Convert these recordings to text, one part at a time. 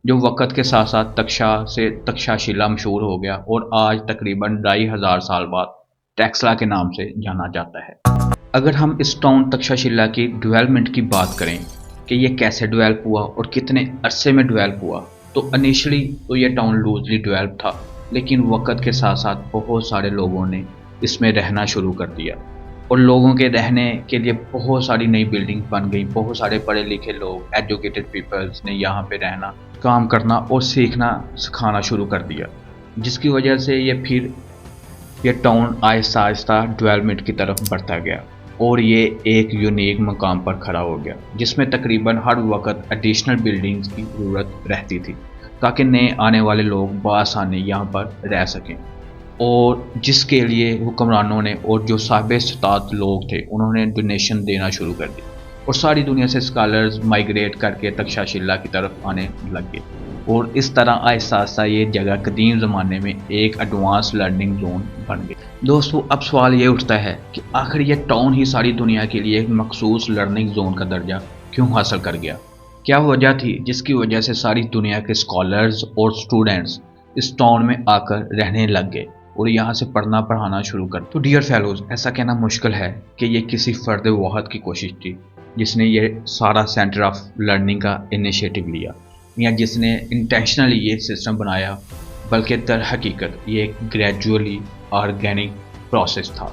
جو وقت کے ساتھ ساتھ تکشا سے تکشاشیلا مشہور ہو گیا اور آج تقریباً 2500 سال بعد ٹیکسلا کے نام سے جانا جاتا ہے۔ اگر ہم اس ٹاؤن تکشاشیلا کی ڈیولپمنٹ کی بات کریں کہ یہ کیسے ڈیولپ ہوا اور کتنے عرصے میں ڈیولپ ہوا، تو انیشلی تو یہ ٹاؤن لوزلی ڈیولپ تھا، لیکن وقت کے ساتھ ساتھ بہت سارے لوگوں نے اس میں رہنا شروع کر دیا اور لوگوں کے رہنے کے لیے بہت ساری نئی بلڈنگ بن گئی۔ بہت سارے پڑھے لکھے لوگ، ایجوکیٹڈ پیپلز نے یہاں پہ رہنا، کام کرنا اور سیکھنا سکھانا شروع کر دیا، جس کی وجہ سے یہ ٹاؤن آہستہ آہستہ ڈیولپمنٹ کی طرف بڑھتا گیا اور یہ ایک یونیک مقام پر کھڑا ہو گیا، جس میں تقریباً ہر وقت ایڈیشنل بلڈنگز کی ضرورت رہتی تھی تاکہ نئے آنے والے لوگ بآسانی یہاں پر رہ سکیں، اور جس کے لیے حکمرانوں نے اور جو صاحب استطاعت لوگ تھے انہوں نے ڈونیشن دینا شروع کر دی اور ساری دنیا سے اسکالرز مائیگریٹ کر کے تکشاشیلا کی طرف آنے لگ گئے، اور اس طرح آہستہ آہستہ یہ جگہ قدیم زمانے میں ایک ایڈوانس لرننگ زون بن گئی۔ دوستو، اب سوال یہ اٹھتا ہے کہ آخر یہ ٹاؤن ہی ساری دنیا کے لیے ایک مخصوص لرننگ زون کا درجہ کیوں حاصل کر گیا؟ کیا وجہ تھی جس کی وجہ سے ساری دنیا کے اسکالرز اور اسٹوڈنٹس اس ٹاؤن میں آ کر رہنے لگ گئے اور یہاں سے پڑھنا پڑھانا شروع کر؟ تو ڈیئر فیلوز، ایسا کہنا مشکل ہے کہ یہ کسی فرد واحد کی کوشش تھی جس نے یہ سارا سینٹر آف لرننگ کا انیشیٹو لیا، یا جس نے انٹینشنلی یہ سسٹم بنایا، بلکہ در حقیقت یہ ایک گریجولی آرگینک پروسیس تھا،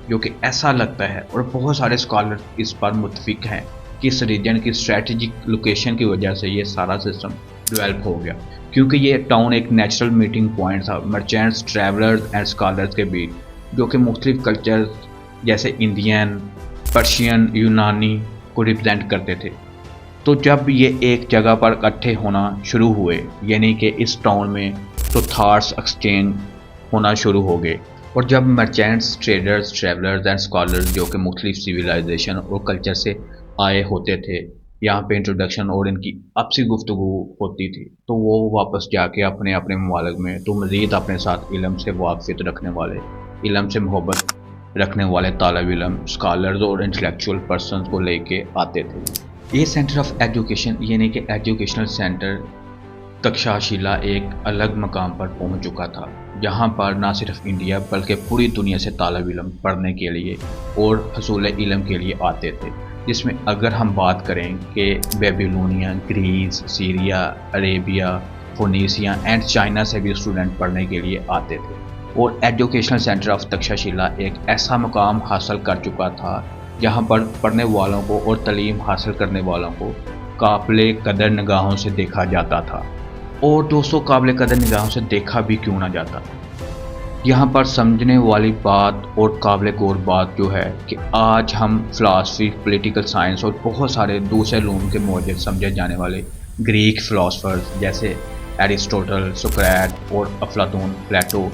جو کہ ایسا لگتا ہے اور بہت سارے اسکالر اس پر متفق ہیں کہ اس ریجن کی اسٹریٹجک لوکیشن کی وجہ سے یہ سارا سسٹم ڈیولپ ہو گیا، کیونکہ یہ ٹاؤن ایک نیچرل میٹنگ پوائنٹ تھا مرچینٹس، ٹریولرز اینڈ اسکالرز کے بیچ، جو کہ مختلف کلچر جیسے انڈین، پرشین، یونانی کو ریپرزینٹ کرتے تھے۔ تو جب یہ ایک جگہ پر اکٹھے ہونا شروع ہوئے، یعنی کہ اس ٹاؤن میں تو تھاٹس ایکسچینج ہونا شروع ہو گئے، اور جب مرچینٹس، ٹریڈرز، ٹریولرز اینڈ اسکالرز جو کہ مختلف سویلائزیشن اور کلچر سے آئے ہوتے تھے، یہاں پہ انٹروڈکشن اور ان کی آپسی گفتگو ہوتی تھی، تو وہ واپس جا کے اپنے اپنے ممالک میں تو مزید اپنے ساتھ علم سے واقفیت رکھنے والے، علم سے محبت رکھنے والے طالب علم، اسکالرز اور انٹلیکچوئل پرسنز کو لے کے آتے تھے۔ یہ سینٹر آف ایجوکیشن یعنی کہ ایجوکیشنل سینٹر تکشاشیلا ایک الگ مقام پر پہنچ چکا تھا، جہاں پر نہ صرف انڈیا بلکہ پوری دنیا سے طالب علم پڑھنے کے لیے اور حصول علم کے لیے آتے تھے، جس میں اگر ہم بات کریں کہ Babylonia, Greece, Syria, Arabia, Phoenicia and China سے بھی اسٹوڈنٹ پڑھنے کے لیے آتے تھے، اور ایجوکیشنل سینٹر آف تکشاشیلا ایک ایسا مقام حاصل کر چکا تھا جہاں پر پڑھنے والوں کو اور تعلیم حاصل کرنے والوں کو قابل قدر نگاہوں سے دیکھا جاتا تھا۔ اور دوستوں، قابل قدر نگاہوں سے دیکھا بھی کیوں نہ جاتا، یہاں پر سمجھنے والی بات اور قابل غور بات جو ہے کہ آج ہم فلاسفی، پولیٹیکل سائنس اور بہت سارے دوسرے علوم کے موجد سمجھے جانے والے گریک فلاسفرز جیسے ایرسٹوٹل، سقراط اور افلاطون، پلیٹو،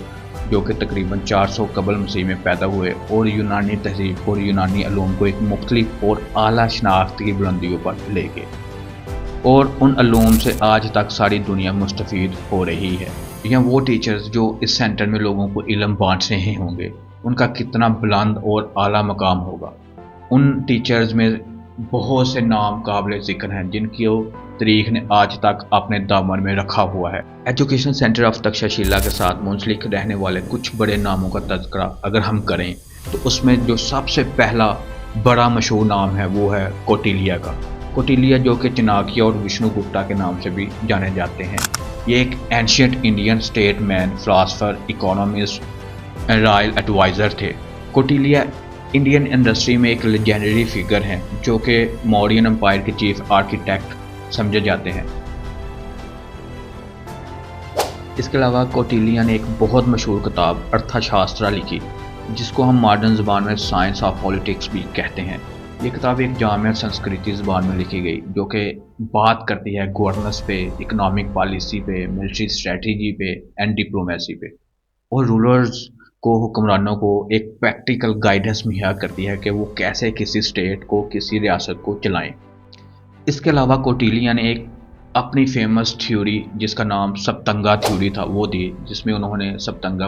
جو کہ تقریباً 400 قبل مسیح میں پیدا ہوئے، اور یونانی تہذیب اور یونانی علوم کو ایک مختلف اور اعلیٰ شناخت کی بلندیوں پر لے گئے، اور ان علوم سے آج تک ساری دنیا مستفید ہو رہی ہے۔ یا وہ ٹیچرز جو اس سینٹر میں لوگوں کو علم بانٹ رہے ہوں گے، ان کا کتنا بلند اور اعلیٰ مقام ہوگا۔ ان ٹیچرز میں بہت سے نام قابل ذکر ہیں جن کی تاریخ نے آج تک اپنے دامن میں رکھا ہوا ہے۔ ایجوکیشن سینٹر آف تکشاشیلا کے ساتھ منسلک رہنے والے کچھ بڑے ناموں کا تذکرہ اگر ہم کریں تو اس میں جو سب سے پہلا بڑا مشہور نام ہے وہ ہے کوٹیلیا کا۔ کوٹیلیا جو کہ چناکیا اور وشنو گپتا کے نام سے بھی جانے جاتے ہیں، یہ ایک اینشینٹ انڈین اسٹیٹ مین، فلاسفر، اکانومسٹ، رائل ایڈوائزر تھے۔ کوٹیلیا انڈین انڈسٹری میں ایک لیجنڈری فگر ہیں جو کہ موریان امپائر کے چیف آرکیٹیکٹ سمجھے جاتے ہیں۔ اس کے علاوہ کوٹیلیا نے ایک بہت مشہور کتاب ارتھا شاسترا لکھی، جس کو ہم ماڈرن زبان میں سائنس آف پولیٹکس بھی کہتے ہیں۔ یہ کتاب ایک جامع سنسکرتی زبان میں لکھی گئی جو کہ بات کرتی ہے گورننس پہ، اکنامک پالیسی پہ، ملٹری اسٹریٹجی پہ اینڈ ڈپلومیسی پہ، اور رولرز کو، حکمرانوں کو ایک پریکٹیکل گائیڈنس مہیا کرتی ہے کہ وہ کیسے کسی اسٹیٹ کو، کسی ریاست کو چلائیں۔ اس کے علاوہ کوٹیلیا نے ایک اپنی فیمس تھیوری جس کا نام سپتنگا تھیوری تھا وہ دی، جس میں انہوں نے سپتنگا